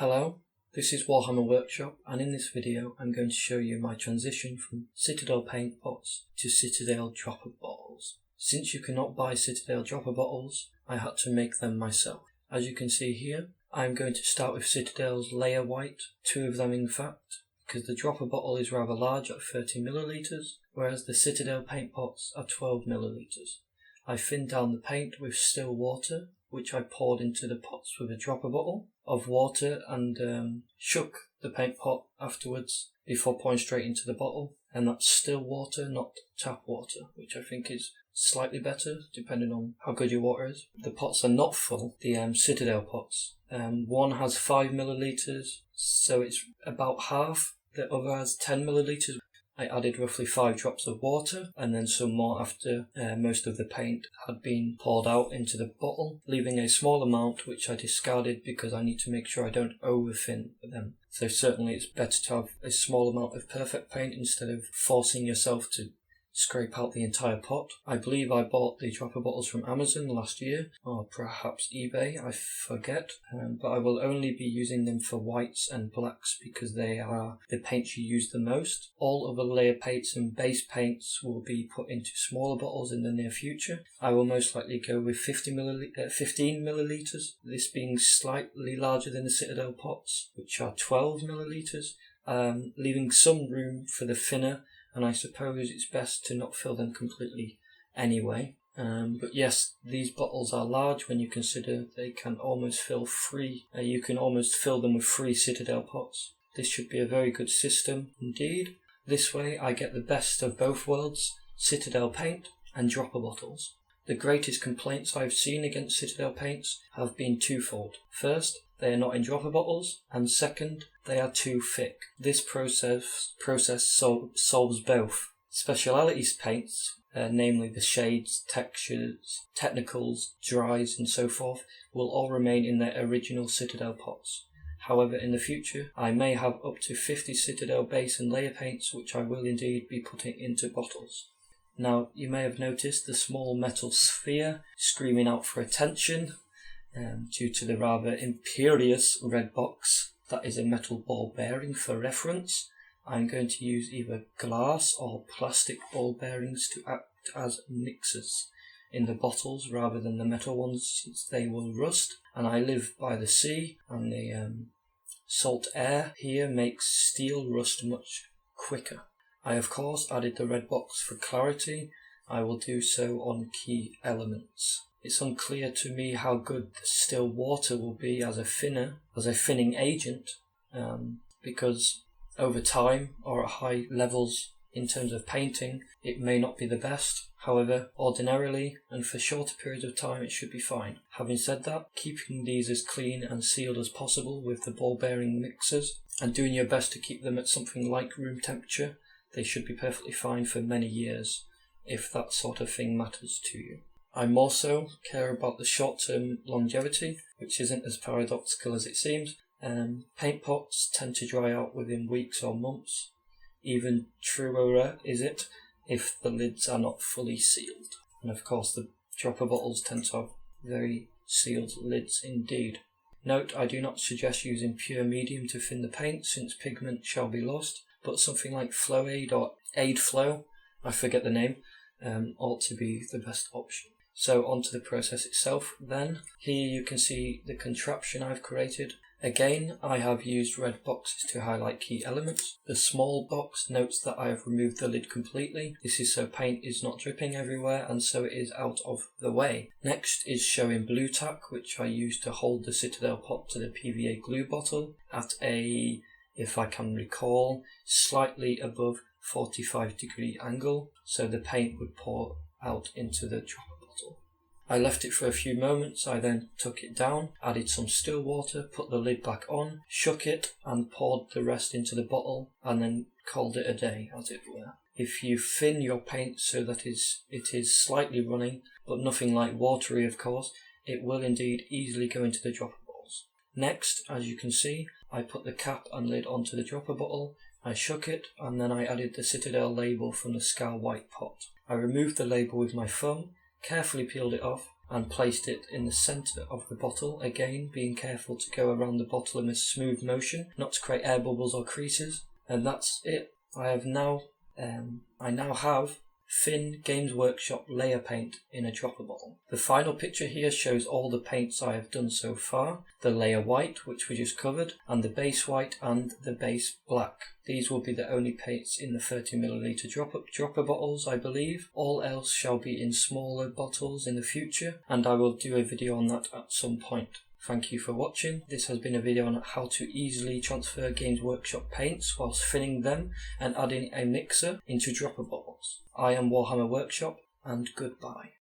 Hello, this is Warhammer Workshop, and in this video I'm going to show you my transition from Citadel paint pots to Citadel dropper bottles. Since you cannot buy Citadel dropper bottles, I had to make them myself. As you can see here, I'm going to start with Citadel's Layer White, 2 of them in fact, because the dropper bottle is rather large at 30ml, whereas the Citadel paint pots are 12ml. I thinned down the paint with still water, which I poured into the pots with a dropper bottle of water and shook the paint pot afterwards before pouring straight into the bottle. And that's still water, not tap water, which I think is slightly better depending on how good your water is. The pots are not full, the Citadel pots. One has 5ml, so it's about half. The other has 10ml. I added roughly 5 drops of water and then some more after most of the paint had been poured out into the bottle, leaving a small amount which I discarded because I need to make sure I don't over-thin them. So certainly it's better to have a small amount of perfect paint instead of forcing yourself to scrape out the entire pot. I believe I bought the dropper bottles from Amazon last year, or perhaps eBay, I forget, but I will only be using them for whites and blacks because they are the paints you use the most. All other layer paints and base paints will be put into smaller bottles in the near future. I will most likely go with 15ml, this being slightly larger than the Citadel pots, which are 12ml, leaving some room for the thinner, and I suppose it's best to not fill them completely anyway. But yes, these bottles are large when you consider they can almost fill 3. You can almost fill them with 3 Citadel pots. This should be a very good system indeed. This way I get the best of both worlds, Citadel paint and dropper bottles. The greatest complaints I've seen against Citadel paints have been twofold. First, they are not in dropper bottles, and second, they are too thick. This process solves both. Specialities paints, namely the shades, textures, technicals, dries and so forth, will all remain in their original Citadel pots. However, in the future, I may have up to 50 Citadel base and layer paints which I will indeed be putting into bottles. Now, you may have noticed the small metal sphere screaming out for attention due to the rather imperious red box. That is a metal ball bearing for reference. I'm going to use either glass or plastic ball bearings to act as mixers in the bottles rather than the metal ones, since they will rust. And I live by the sea, and the salt air here makes steel rust much quicker. I of course added the red box for clarity. I will do so on key elements. It's unclear to me how good the still water will be as a thinning agent, because over time or at high levels in terms of painting, it may not be the best. However, ordinarily and for shorter periods of time, it should be fine. Having said that, keeping these as clean and sealed as possible with the ball bearing mixers and doing your best to keep them at something like room temperature, they should be perfectly fine for many years, if that sort of thing matters to you. I more so care about the short-term longevity, which isn't as paradoxical as it seems. Paint pots tend to dry out within weeks or months. Even truer is it if the lids are not fully sealed. And of course the dropper bottles tend to have very sealed lids indeed. Note, I do not suggest using pure medium to thin the paint, since pigment shall be lost, but something like Flow Aid or Aid Flow, I forget the name, ought to be the best option. So onto the process itself then. Here you can see the contraption I've created. Again, I have used red boxes to highlight key elements. The small box notes that I have removed the lid completely. This is so paint is not dripping everywhere and so it is out of the way. Next is showing blue tack, which I used to hold the Citadel pot to the PVA glue bottle at a, if I can recall, slightly above 45-degree angle, so the paint would pour out into the dropper bottle. I left it for a few moments. I then took it down, added some still water, put the lid back on, shook it and poured the rest into the bottle, and then called it a day, as it were. If you thin your paint so that it is slightly running, but nothing like watery of course, it will indeed easily go into the dropper bottles. Next, as you can see, I put the cap and lid onto the dropper bottle. I shook it, and then I added the Citadel label from the Scar White pot. I removed the label with my thumb, carefully peeled it off, and placed it in the centre of the bottle, again being careful to go around the bottle in a smooth motion, not to create air bubbles or creases. And that's it. I now have Finn Games Workshop layer paint in a dropper bottle. The final picture here shows all the paints I have done so far. The layer white, which we just covered, and the base white and the base black. These will be the only paints in the 30ml dropper bottles, I believe. All else shall be in smaller bottles in the future, and I will do a video on that at some point. Thank you for watching. This has been a video on how to easily transfer Games Workshop paints whilst finning them and adding a mixer into dropper bottles. I am Warhammer Workshop, and goodbye.